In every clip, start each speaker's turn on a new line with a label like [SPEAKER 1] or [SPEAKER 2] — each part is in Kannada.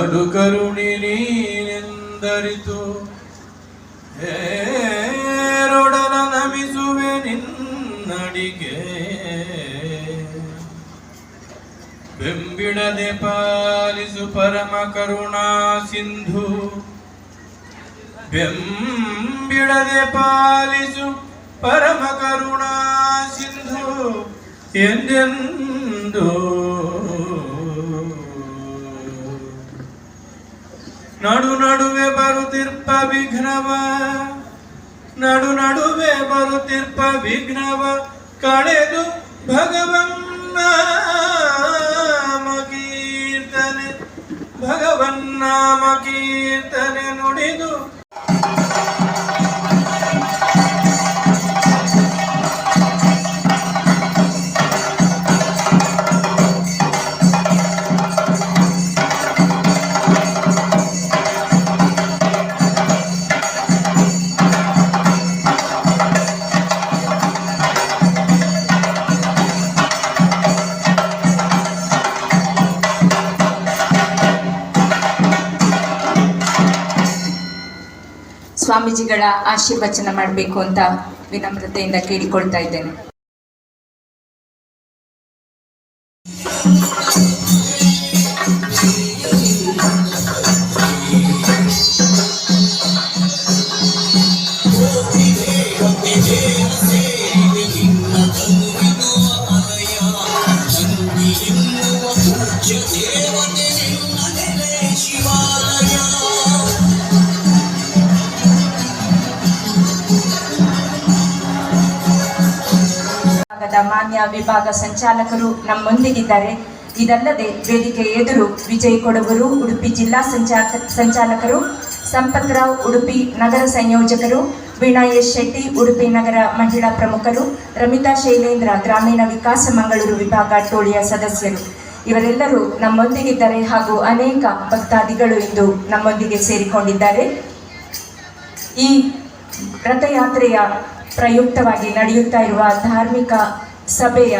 [SPEAKER 1] ಕಡು ಕರುಣಿ ನೀನೆಂದರಿತು ಹೇರೊಡಲ ನಮಿಸುವೆ ನಿನ್ನಡಿಗೆ ಬೆಂಬಿಡದೆ ಪಾಲಿಸು ಪರಮ ಕರುಣಾ ಸಿಂಧು ಬೆಂಬಿಡದೆ ಪಾಲಿಸು ಪರಮ ಕರುಣಾ ಸಿಂಧು ಎಂದೆಂದು ನಡು ನಡುವೆ ಬರುತ್ತಿರ್ಪ ವಿಘ್ನವ ನಡು ನಡುವೆ ಬರುತ್ತಿರ್ಪ ವಿಘ್ನವ ಕಳೆದು ಭಗವನ್ನಾಮ ಕೀರ್ತನೆ ಭಗವನ್ನಾಮ ಕೀರ್ತನೆ ನುಡಿದು
[SPEAKER 2] ಸ್ವಾಮೀಜಿಗಳ ಆಶೀರ್ವಚನ ಮಾಡಬೇಕು ಅಂತ ವಿನಮ್ರತೆಯಿಂದ ಕೇಳಿಕೊಳ್ತಾ ಇದ್ದೇನೆ. ಮಾನ್ಯ ವಿಭಾಗ ಸಂಚಾಲಕರು ನಮ್ಮೊಂದಿಗಿದ್ದಾರೆ. ಇದಲ್ಲದೆ ವೇದಿಕೆ ಎದುರು ವಿಜಯ್ ಕೊಡಗೂರು ಉಡುಪಿ ಜಿಲ್ಲಾ ಸಂಚಾಲಕರು, ಸಂಪತ್ರಾವ್ ಉಡುಪಿ ನಗರ ಸಂಯೋಜಕರು, ವೀಣಾ ಎಸ್ ಶೆಟ್ಟಿ ಉಡುಪಿ ನಗರ ಮಹಿಳಾ ಪ್ರಮುಖರು, ರಮಿತಾ ಶೈಲೇಂದ್ರ ಗ್ರಾಮೀಣ ವಿಕಾಸ ಮಂಗಳೂರು ವಿಭಾಗ ಟೋಳಿಯ ಸದಸ್ಯರು ಇವರೆಲ್ಲರೂ ನಮ್ಮೊಂದಿಗಿದ್ದಾರೆ ಹಾಗೂ ಅನೇಕ ಭಕ್ತಾದಿಗಳು ಇಂದು ನಮ್ಮೊಂದಿಗೆ ಸೇರಿಕೊಂಡಿದ್ದಾರೆ. ಈ ರಥಯಾತ್ರೆಯ ಪ್ರಯುಕ್ತವಾಗಿ ನಡೆಯುತ್ತಾ ಇರುವ ಧಾರ್ಮಿಕ ಸಭೆಯ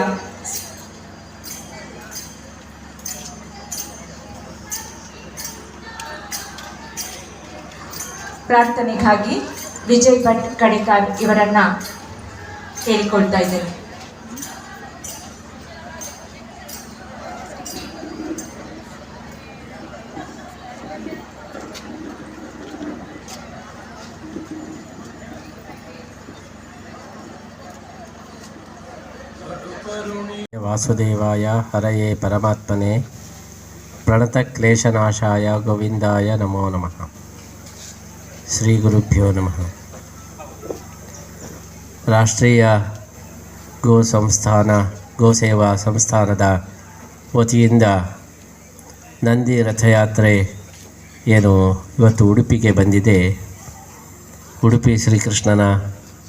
[SPEAKER 2] ಪ್ರಾರ್ಥನೆಗಾಗಿ ವಿಜಯ್ ಭಟ್ ಕಡಿಕಾರ್ ಇವರನ್ನ ಕೇಳಿಕೊಳ್ತಾ ಇದ್ದೇನೆ.
[SPEAKER 3] ವಾಸುದೇವಾಯ ಹರಯೇ ಪರಮಾತ್ಮನೇ ಪ್ರಣತಕ್ಲೇಶನಾಶಾಯ ಗೋವಿಂದಾಯ ನಮೋ ನಮಃ. ಶ್ರೀ ಗುರುಭ್ಯೋ ನಮಃ. ರಾಷ್ಟ್ರೀಯ ಗೋಸೇವಾ ಸಂಸ್ಥಾನದ ವತಿಯಿಂದ ನಂದಿ ರಥಯಾತ್ರೆ ಏನು ಇವತ್ತು ಉಡುಪಿಗೆ ಬಂದಿದೆ. ಉಡುಪಿ ಶ್ರೀಕೃಷ್ಣನ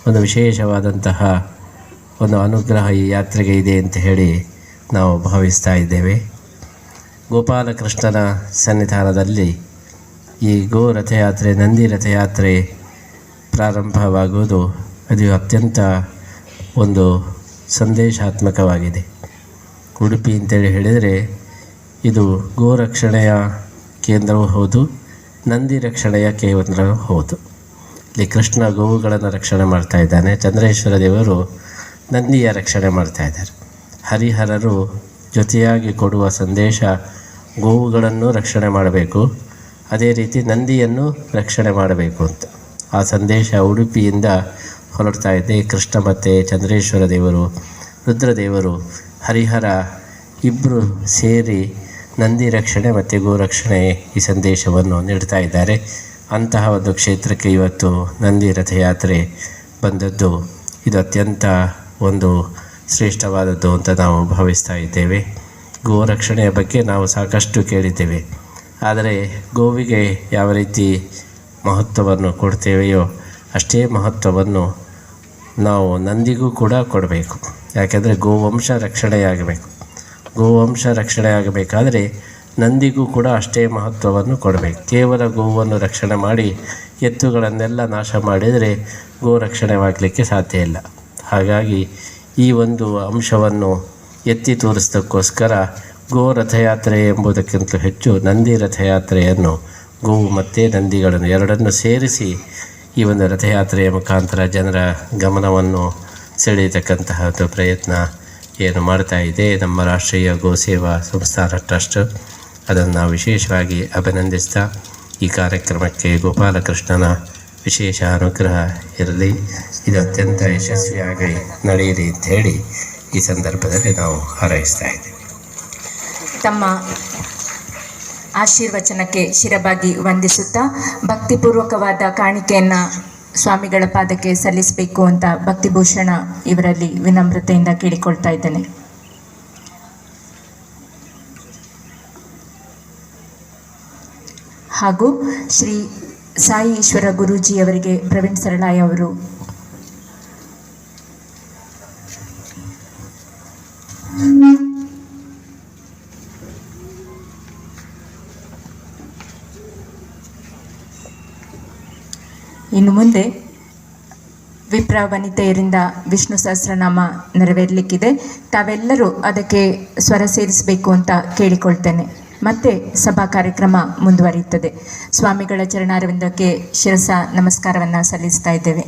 [SPEAKER 3] ಒಂದು ವಿಶೇಷವಾದಂತಹ ಒಂದು ಅನುಗ್ರಹ ಈ ಯಾತ್ರೆಗೆ ಇದೆ ಅಂತ ಹೇಳಿ ನಾವು ಭಾವಿಸ್ತಾ ಇದ್ದೇವೆ. ಗೋಪಾಲಕೃಷ್ಣನ ಸನ್ನಿಧಾನದಲ್ಲಿ ಈ ಗೋ ರಥಯಾತ್ರೆ, ನಂದಿ ರಥಯಾತ್ರೆ ಪ್ರಾರಂಭವಾಗುವುದು ಅದು ಅತ್ಯಂತ ಒಂದು ಸಂದೇಶಾತ್ಮಕವಾಗಿದೆ. ಉಡುಪಿ ಅಂತೇಳಿ ಹೇಳಿದರೆ ಇದು ಗೋ ರಕ್ಷಣೆಯ ಕೇಂದ್ರವೂ ಹೌದು, ನಂದಿ ರಕ್ಷಣೆಯ ಕೇಂದ್ರವೂ ಹೌದು. ಇಲ್ಲಿ ಕೃಷ್ಣ ಗೋವುಗಳನ್ನು ರಕ್ಷಣೆ ಮಾಡ್ತಾ ಇದ್ದಾನೆ, ಚಂದ್ರೇಶ್ವರ ದೇವರು ನಂದಿಯ ರಕ್ಷಣೆ ಮಾಡ್ತಾ ಇದ್ದಾರೆ. ಹರಿಹರರು ಜೊತೆಯಾಗಿ ಕೊಡುವ ಸಂದೇಶ ಗೋವುಗಳನ್ನು ರಕ್ಷಣೆ ಮಾಡಬೇಕು, ಅದೇ ರೀತಿ ನಂದಿಯನ್ನು ರಕ್ಷಣೆ ಮಾಡಬೇಕು ಅಂತ ಆ ಸಂದೇಶ ಉಡುಪಿಯಿಂದ ಹೊರಡ್ತಾ ಇದೆ. ಕೃಷ್ಣ ಮತ್ತು ಚಂದ್ರೇಶ್ವರ ದೇವರು, ರುದ್ರದೇವರು, ಹರಿಹರ ಇಬ್ಬರು ಸೇರಿ ನಂದಿ ರಕ್ಷಣೆ ಮತ್ತು ಗೋರಕ್ಷಣೆ ಈ ಸಂದೇಶವನ್ನು ನೀಡ್ತಾ ಇದ್ದಾರೆ. ಅಂತಹ ಒಂದು ಕ್ಷೇತ್ರಕ್ಕೆ ಇವತ್ತು ನಂದಿ ರಥಯಾತ್ರೆ ಬಂದದ್ದು ಇದು ಅತ್ಯಂತ ಒಂದು ಶ್ರೇಷ್ಠವಾದದ್ದು ಅಂತ ನಾವು ಭಾವಿಸ್ತಾ ಇದ್ದೇವೆ. ಗೋರಕ್ಷಣೆಯ ಬಗ್ಗೆ ನಾವು ಸಾಕಷ್ಟು ಕೇಳಿದ್ದೇವೆ, ಆದರೆ ಗೋವಿಗೆ ಯಾವ ರೀತಿ ಮಹತ್ವವನ್ನು ಕೊಡ್ತೇವೆಯೋ ಅಷ್ಟೇ ಮಹತ್ವವನ್ನು ನಾವು ನಂದಿಗೂ ಕೂಡ ಕೊಡಬೇಕು. ಯಾಕೆಂದರೆ ಗೋವಂಶ ರಕ್ಷಣೆಯಾಗಬೇಕು. ಗೋವಂಶ ರಕ್ಷಣೆಯಾಗಬೇಕಾದರೆ ನಂದಿಗೂ ಕೂಡ ಅಷ್ಟೇ ಮಹತ್ವವನ್ನು ಕೊಡಬೇಕು. ಕೇವಲ ಗೋವನ್ನು ರಕ್ಷಣೆ ಮಾಡಿ ಎತ್ತುಗಳನ್ನೆಲ್ಲ ನಾಶ ಮಾಡಿದರೆ ಗೋ ರಕ್ಷಣೆಯಾಗಲಿಕ್ಕೆ ಸಾಧ್ಯ ಇಲ್ಲ. ಹಾಗಾಗಿ ಈ ಒಂದು ಅಂಶವನ್ನು ಎತ್ತಿ ತೋರಿಸೋದಕ್ಕೋಸ್ಕರ ಗೋ ರಥಯಾತ್ರೆ ಎಂಬುದಕ್ಕಿಂತಲೂ ಹೆಚ್ಚು ನಂದಿ ರಥಯಾತ್ರೆಯನ್ನು ಗೋವು ಮತ್ತು ನಂದಿಗಳನ್ನು ಎರಡನ್ನು ಸೇರಿಸಿ ಈ ಒಂದು ರಥಯಾತ್ರೆಯ ಮುಖಾಂತರ ಜನರ ಗಮನವನ್ನು ಸೆಳೆಯತಕ್ಕಂತಹ ಒಂದು ಪ್ರಯತ್ನ ಏನು ಮಾಡ್ತಾ ಇದೆ ನಮ್ಮ ರಾಷ್ಟ್ರೀಯ ಗೋಸೇವಾ ಸಂಸ್ಥಾನ ಟ್ರಸ್ಟ್. ಅದನ್ನು ನಾವು ವಿಶೇಷವಾಗಿ ಅಭಿನಂದಿಸ್ತಾ ಈ ಕಾರ್ಯಕ್ರಮಕ್ಕೆ ಗೋಪಾಲಕೃಷ್ಣನ ವಿಶೇಷ ಅನುಗ್ರಹ ಇರಲಿ, ಇದು ಅತ್ಯಂತ ಯಶಸ್ವಿಯಾಗಿ ನಡೆಯಲಿ ಅಂತ ಹೇಳಿ ಈ ಸಂದರ್ಭದಲ್ಲಿ ನಾವು ಹಾರೈಸ್ತಾ ಇದ್ದೀವಿ.
[SPEAKER 2] ತಮ್ಮ ಆಶೀರ್ವಚನಕ್ಕೆ ಶಿರಬಾಗಿ ವಂದಿಸುತ್ತಾ ಭಕ್ತಿಪೂರ್ವಕವಾದ ಕಾಣಿಕೆಯನ್ನು ಸ್ವಾಮಿಗಳ ಪಾದಕ್ಕೆ ಸಲ್ಲಿಸಬೇಕು ಅಂತ ಭಕ್ತಿಭೂಷಣ ಇವರಲ್ಲಿ ವಿನಮ್ರತೆಯಿಂದ ಕೇಳಿಕೊಳ್ತಾ ಇದ್ದೇನೆ. ಹಾಗೂ ಶ್ರೀ ಸಾಯಿ ಈಶ್ವರ ಗುರೂಜಿಯವರಿಗೆ ಪ್ರವೀಣ್ ಸರಳಾಯಿ ಅವರು ಇನ್ನು ಮುಂದೆ ವಿಪ್ರ ವನಿತೆಯರಿಂದ ವಿಷ್ಣು ಸಹಸ್ರನಾಮ ನೆರವೇರಲಿಕ್ಕಿದೆ. ತಾವೆಲ್ಲರೂ ಅದಕ್ಕೆ ಸ್ವರ ಸೇರಿಸಬೇಕು ಅಂತ ಕೇಳಿಕೊಳ್ತೇನೆ. ಮತ್ತೆ ಸಭಾ ಕಾರ್ಯಕ್ರಮ ಮುಂದುವರಿಯುತ್ತದೆ. ಸ್ವಾಮಿಗಳ ಚರಣಾರವಿಂದಕ್ಕೆ ಶಿರಸ ನಮಸ್ಕಾರವನ್ನು ಸಲ್ಲಿಸ್ತಾ ಇದ್ದೇವೆ.